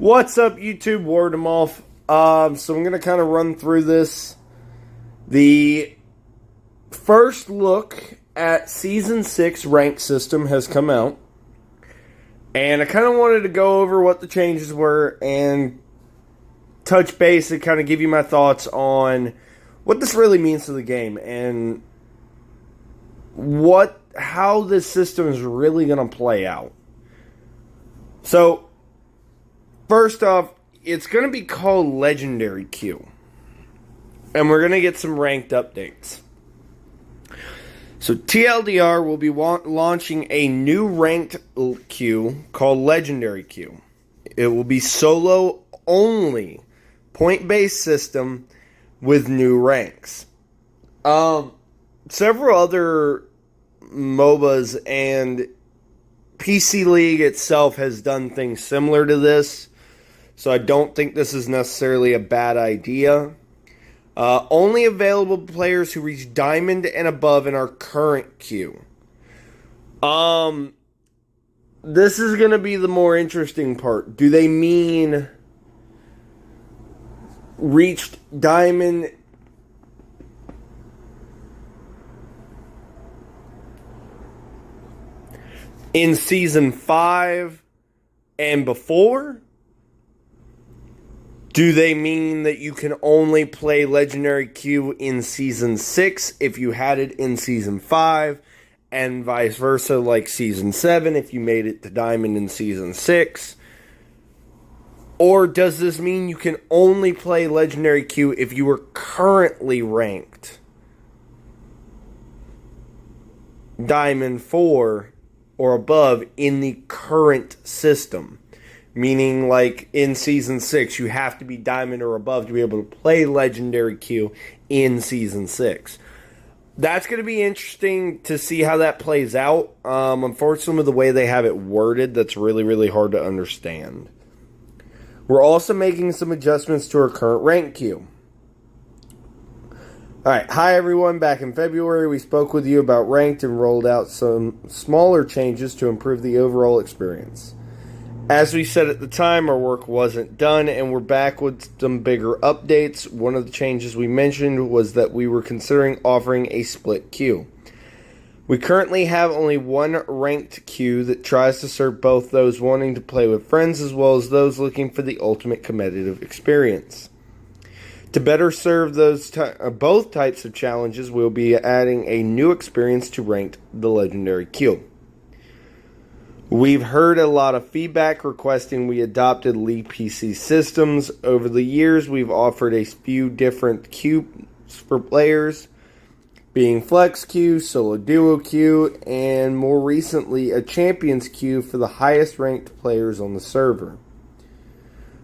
What's up, YouTube? Ward them off. So I'm going to kind of run through this. The first look at Season 6 rank system has come out. And I kind of wanted to go over what the changes were and touch base and kind of give you my thoughts on what this really means to the game and how this system is really going to play out. So, first off, it's going to be called Legendary Queue. And we're going to get some ranked updates. So, TLDR will be launching a new ranked queue called Legendary Queue. It will be solo only, point-based system with new ranks. Several other MOBAs and PC League itself has done things similar to this, so I don't think this is necessarily a bad idea. Only available players who reach Diamond and above in our current queue. This is going to be the more interesting part. Do they mean reached Diamond in Season 5 and before? Do they mean that you can only play Legendary Queue in Season 6 if you had it in Season 5, and vice versa, like Season 7 if you made it to Diamond in Season 6? Or does this mean you can only play Legendary Queue if you were currently ranked Diamond 4 or above in the current system? Meaning, like, in Season 6, you have to be Diamond or above to be able to play Legendary Queue in Season 6. That's going to be interesting to see how that plays out. Unfortunately, the way they have it worded, that's really, really hard to understand. We're also making some adjustments to our current rank queue. Alright, hi everyone. Back in February, we spoke with you about ranked and rolled out some smaller changes to improve the overall experience. As we said at the time, our work wasn't done, and we're back with some bigger updates. One of the changes we mentioned was that we were considering offering a split queue. We currently have only one ranked queue that tries to serve both those wanting to play with friends as well as those looking for the ultimate competitive experience. To better serve both types of challenges, we'll be adding a new experience to ranked the Legendary Queue. We've heard a lot of feedback requesting we adopted League PC systems. Over the years, we've offered a few different queues for players, being Flex Queue, Solo Duo Queue, and more recently, a Champions Queue for the highest ranked players on the server.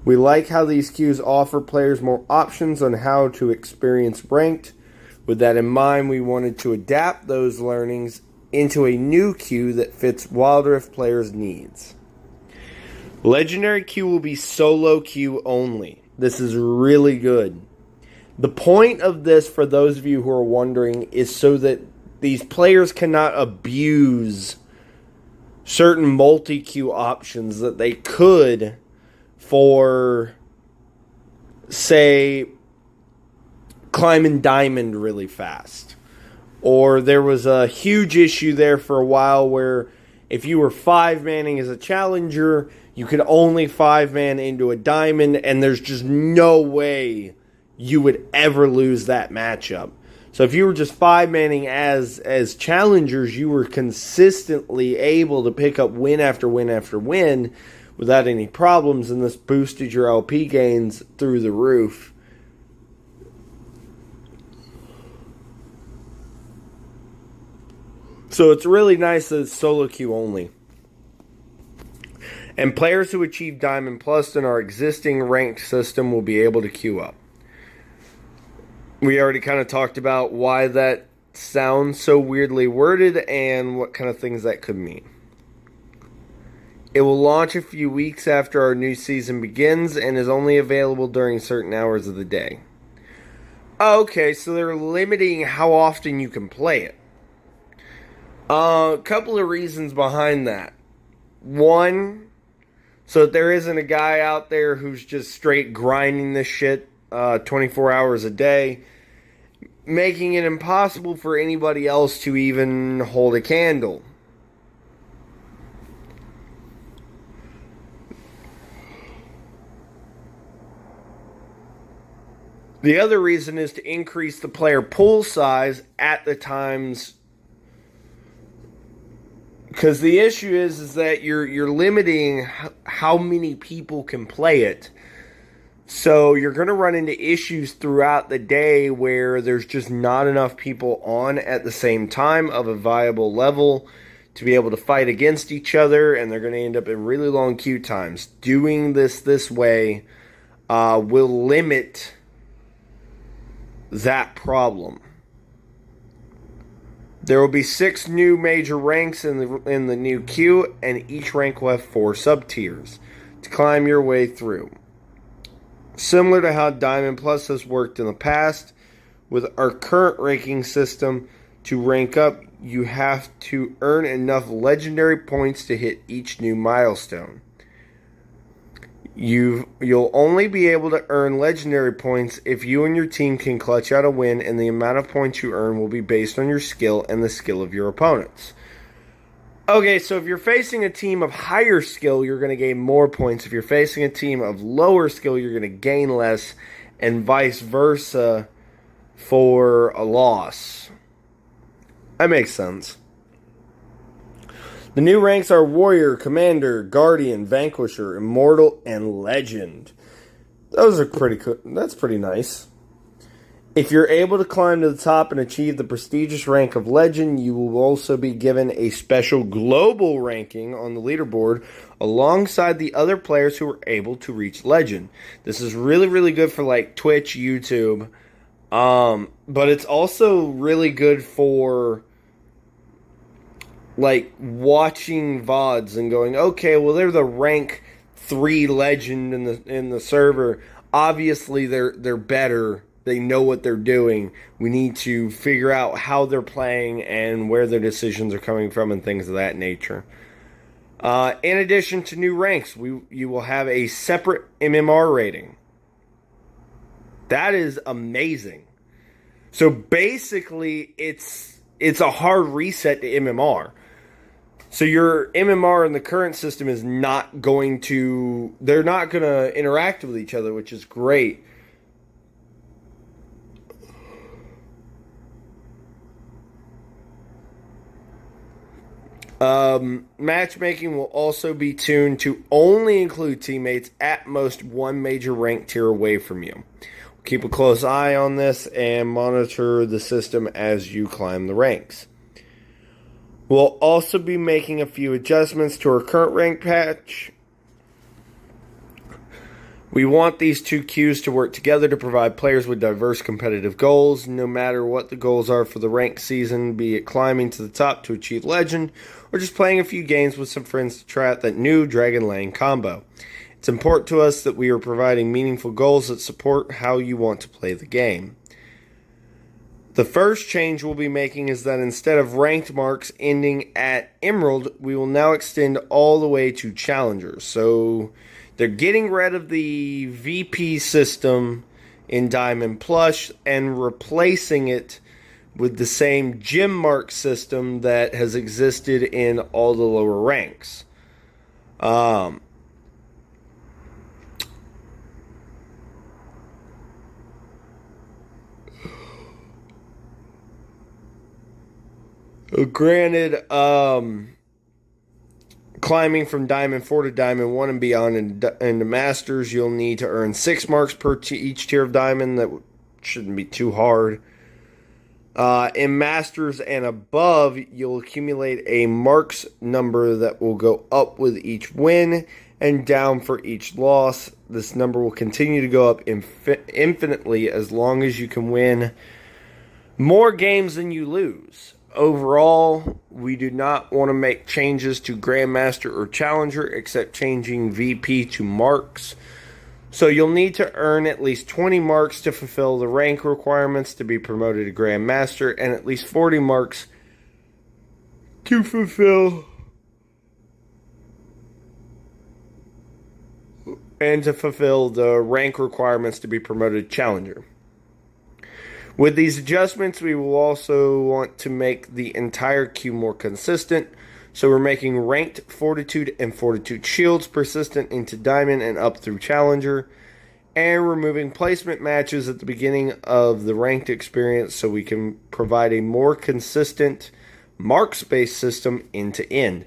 We like how these queues offer players more options on how to experience ranked. With that in mind, we wanted to adapt those learnings into a new queue that fits Wild Rift players' needs. Legendary Queue will be solo queue only. This is really good. The point of this, for those of you who are wondering, is so that these players cannot abuse certain multi-queue options that they could for, say, climbing Diamond really fast. Or there was a huge issue there for a while where if you were 5-manning as a challenger, you could only 5-man into a Diamond, and there's just no way you would ever lose that matchup. So if you were just 5-manning as challengers, you were consistently able to pick up win after win after win without any problems, and this boosted your LP gains through the roof. So it's really nice that it's solo queue only. And players who achieve Diamond Plus in our existing ranked system will be able to queue up. We already kind of talked about why that sounds so weirdly worded and what kind of things that could mean. It will launch a few weeks after our new season begins and is only available during certain hours of the day. Okay, so they're limiting how often you can play it. A couple of reasons behind that. One, So that there isn't a guy out there who's just straight grinding this shit 24 hours a day, making it impossible for anybody else to even hold a candle. The other reason is to increase the player pool size at the times, because the issue is that you're limiting how many people can play it. So you're going to run into issues throughout the day where there's just not enough people on at the same time of a viable level to be able to fight against each other, and they're going to end up in really long queue times. Doing this way will limit that problem. There will be 6 new major ranks in the new queue, and each rank will have 4 sub-tiers to climb your way through. Similar to how Diamond Plus has worked in the past, with our current ranking system, to rank up, you have to earn enough legendary points to hit each new milestone. You'll only be able to earn legendary points if you and your team can clutch out a win, and the amount of points you earn will be based on your skill and the skill of your opponents. Okay, so if you're facing a team of higher skill, you're going to gain more points. If you're facing a team of lower skill, you're going to gain less, and vice versa for a loss. That makes sense. The new ranks are Warrior, Commander, Guardian, Vanquisher, Immortal, and Legend. Those are pretty cool. That's pretty nice. If you're able to climb to the top and achieve the prestigious rank of Legend, you will also be given a special global ranking on the leaderboard alongside the other players who are able to reach Legend. This is really, really good for like Twitch, YouTube, but it's also really good for like watching VODs and going, okay, well, they're the rank 3 legend in the server. Obviously, they're better. They know what they're doing. We need to figure out how they're playing and where their decisions are coming from and things of that nature. In addition to new ranks, you will have a separate MMR rating. That is amazing. So basically, it's a hard reset to MMR. So your MMR in the current system is not going to... They're not going to interact with each other, which is great. Matchmaking will also be tuned to only include teammates at most 1 major rank tier away from you. Keep a close eye on this and monitor the system as you climb the ranks. We'll also be making a few adjustments to our current rank patch. We want these 2 queues to work together to provide players with diverse competitive goals, no matter what the goals are for the rank season, be it climbing to the top to achieve Legend, or just playing a few games with some friends to try out that new Dragon Lane combo. It's important to us that we are providing meaningful goals that support how you want to play the game. The first change we'll be making is that instead of ranked marks ending at Emerald, we will now extend all the way to Challengers. So they're getting rid of the VP system in Diamond Plus and replacing it with the same gem mark system that has existed in all the lower ranks. Granted, climbing from Diamond 4 to Diamond 1 and beyond into Masters, you'll need to earn 6 marks per each tier of Diamond. That shouldn't be too hard. In Masters and above, you'll accumulate a marks number that will go up with each win and down for each loss. This number will continue to go up infinitely as long as you can win more games than you lose. Overall, we do not want to make changes to Grandmaster or Challenger except changing VP to marks. So you'll need to earn at least 20 marks to fulfill the rank requirements to be promoted to Grandmaster and at least 40 marks to fulfill and to fulfill the rank requirements to be promoted Challenger. With these adjustments, we will also want to make the entire queue more consistent. So we're making ranked Fortitude and Fortitude shields persistent into Diamond and up through Challenger. And removing placement matches at the beginning of the ranked experience so we can provide a more consistent marks-based system end to end.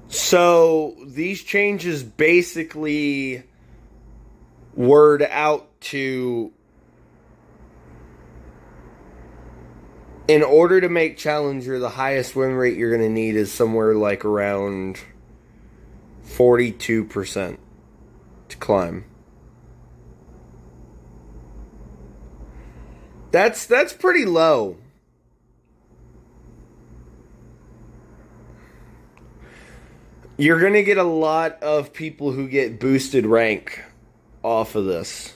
So these changes basically word out to, in order to make Challenger, the highest win rate you're going to need is somewhere like around 42% to climb. That's pretty low. You're going to get a lot of people who get boosted rank off of this.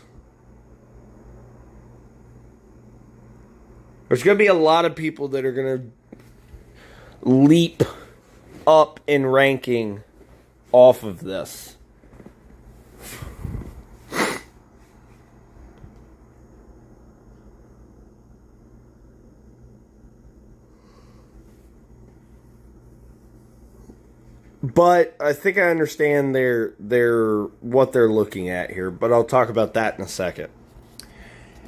There's going to be a lot of people that are going to leap up in ranking off of this. But I think I understand what they're looking at here, but I'll talk about that in a second.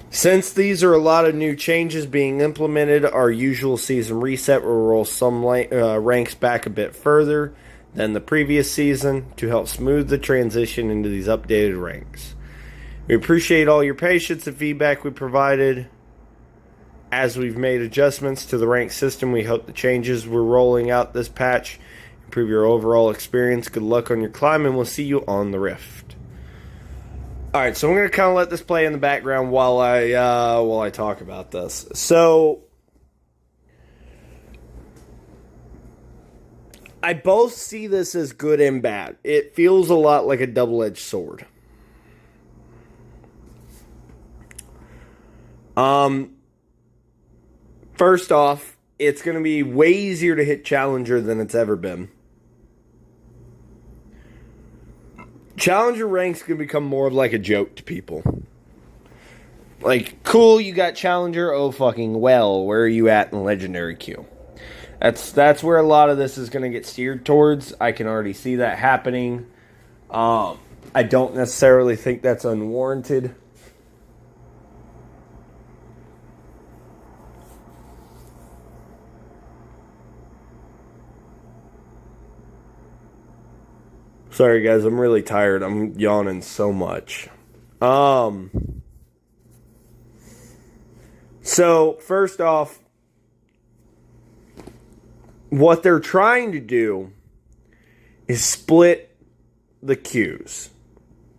Since these are a lot of new changes being implemented, our usual season reset will roll some ranks back a bit further than the previous season to help smooth the transition into these updated ranks. We appreciate all your patience and feedback we provided. As we've made adjustments to the rank system, we hope the changes we're rolling out this patch improve your overall experience. Good luck on your climb, and we'll see you on the Rift. Alright, so I'm going to kind of let this play in the background while I talk about this. So, I both see this as good and bad. It feels a lot like a double-edged sword. First off, it's going to be way easier to hit Challenger than it's ever been. Challenger ranks can become more of like a joke to people. Like, cool, you got Challenger, oh fucking well, where are you at in Legendary queue? That's where a lot of this is going to get steered towards. I can already see that happening. I don't necessarily think that's unwarranted. Sorry, guys, I'm really tired. I'm yawning so much. So, first off, what they're trying to do is split the queues.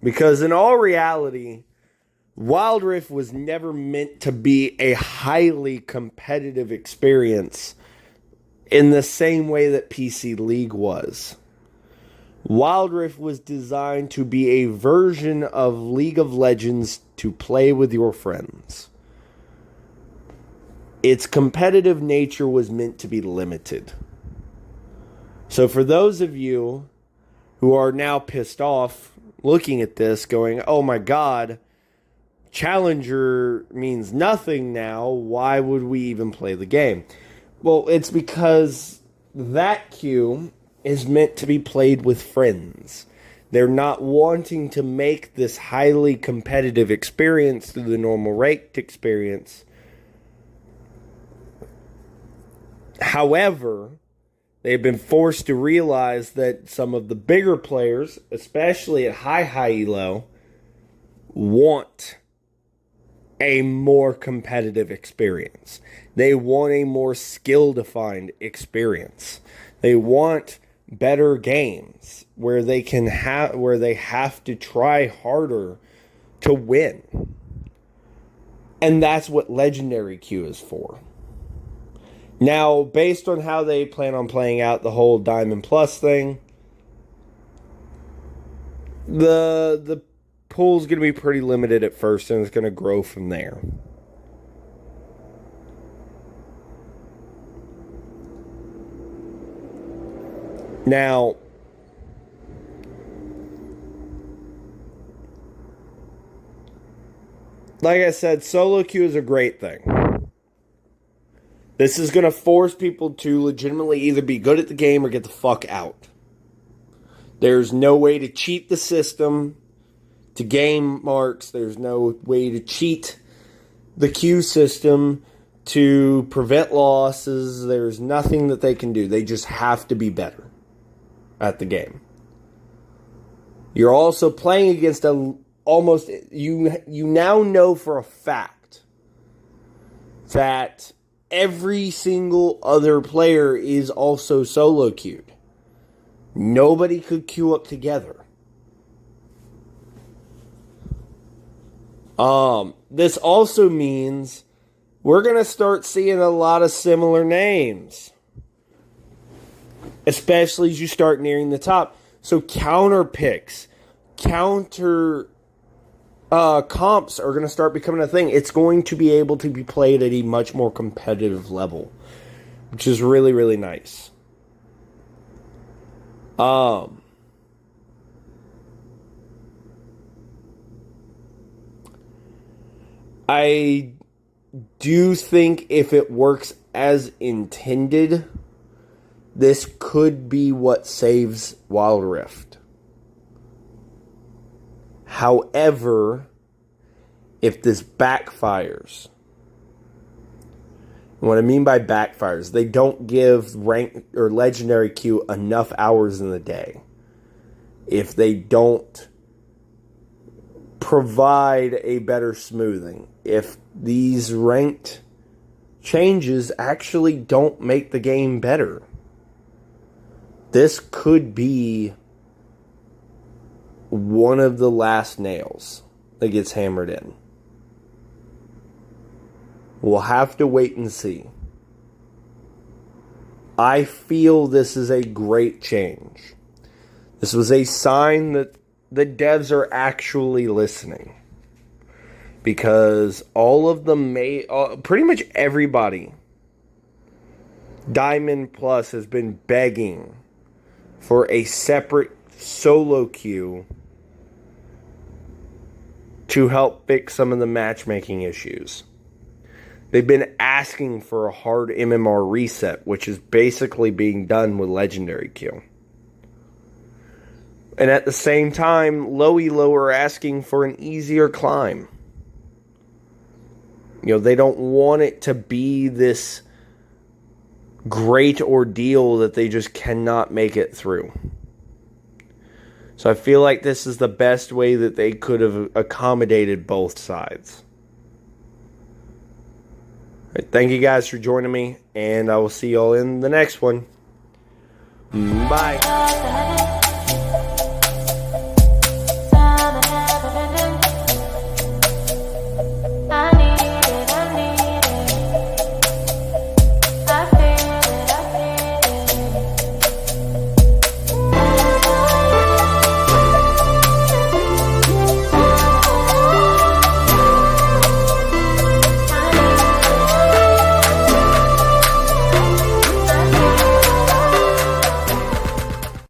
Because in all reality, Wild Rift was never meant to be a highly competitive experience in the same way that PC League was. Wild Rift was designed to be a version of League of Legends to play with your friends. Its competitive nature was meant to be limited. So for those of you who are now pissed off looking at this going, oh my god, Challenger means nothing now, why would we even play the game? Well, it's because that queue is meant to be played with friends. They're not wanting to make this highly competitive experience through the normal ranked experience. However, they've been forced to realize that some of the bigger players, especially at high elo, want a more competitive experience. They want a more skill-defined experience. They want better games where they have to try harder to win. And that's what Legendary queue is for. Now, based on how they plan on playing out the whole Diamond Plus thing, the pool's going to be pretty limited at first, and it's going to grow from there. Now, like I said, solo queue is a great thing. This is going to force people to legitimately either be good at the game or get the fuck out. There's no way to cheat the system to gain marks. There's no way to cheat the queue system to prevent losses. There's nothing that they can do. They just have to be better at the game. You're also playing against you now know for a fact that every single other player is also solo queued. Nobody could queue up together. This also means we're going to start seeing a lot of similar names, especially as you start nearing the top. So counter picks, counter comps are going to start becoming a thing. It's going to be able to be played at a much more competitive level, which is really, really nice. I do think if it works as intended, this could be what saves Wild Rift. However, if this backfires, what I mean by backfires, they don't give rank or legendary queue enough hours in the day. If they don't provide a better smoothing, if these ranked changes actually don't make the game better, this could be one of the last nails that gets hammered in. We'll have to wait and see. I feel this is a great change. This was a sign that the devs are actually listening. Because all of them pretty much everybody, Diamond Plus has been begging for a separate solo queue to help fix some of the matchmaking issues. They've been asking for a hard MMR reset, which is basically being done with legendary queue. And at the same time, low elo are asking for an easier climb. You know, they don't want it to be this great ordeal that they just cannot make it through. So I feel like this is the best way that they could have accommodated both sides. Right, thank you guys for joining me, and I will see y'all in the next one. Bye.